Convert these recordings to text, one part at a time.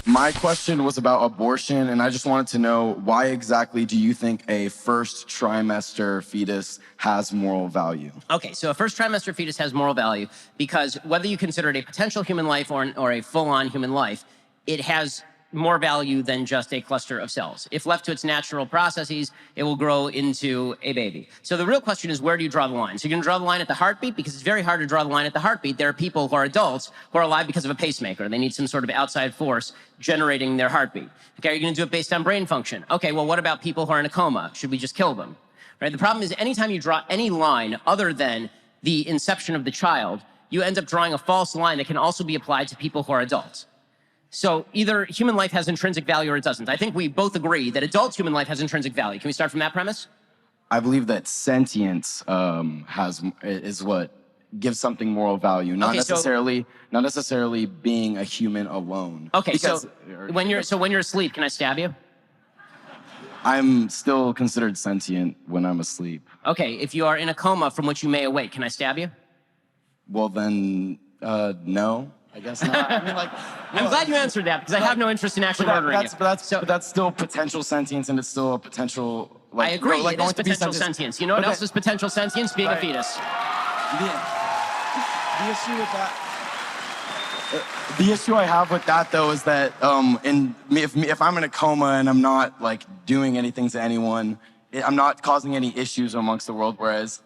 My question was about abortion, and I just wanted to know why exactly do you think a first trimester fetus has moral value? Okay, so a first trimester fetus has moral value because whether you consider it a potential human life or a full-on human life, it has more value than just a cluster of cells. If left to its natural processes, it will grow into a baby. So the real question is, where do you draw the line? So you're going to draw the line at the heartbeat, because it's very hard to draw the line at the heartbeat. There are people who are adults who are alive because of a pacemaker. They need some sort of outside force generating their heartbeat. Okay, are you going to do it based on brain function? Okay, well, what about people who are in a coma? Should we just kill them? Right? The problem is, anytime you draw any line other than the inception of the child, you end up drawing a false line that can also be applied to people who are adults. So either human life has intrinsic value or it doesn't. I think we both agree that adult human life has intrinsic value. Can we start from that premise? I believe that sentience is what gives something moral value, not necessarily being a human alone. Okay, because, so when you're asleep, can I stab you? I'm still considered sentient when I'm asleep. Okay, if you are in a coma from which you may awake, can I stab you? Well, then, no. I guess not. I mean, I'm glad you answered that, because I have no interest in actually murdering you. But that's still potential sentience, and it's still a potential. I agree. It is potential sentience. You know what else is potential sentience? Being a fetus. The issue with that. The issue I have with that, though, is that if I'm in a coma and I'm not doing anything to anyone, I'm not causing any issues amongst the world. Whereas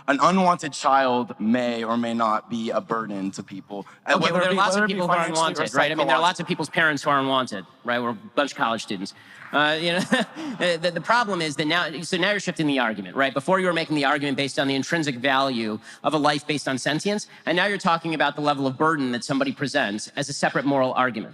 an unwanted child may or may not be a burden to people. Okay, well, there are lots of people who are unwanted, right? I mean, there are lots of people's parents who are unwanted, right? We're a bunch of college students. The problem is that now you're shifting the argument, right? Before you were making the argument based on the intrinsic value of a life based on sentience, and now you're talking about the level of burden that somebody presents as a separate moral argument.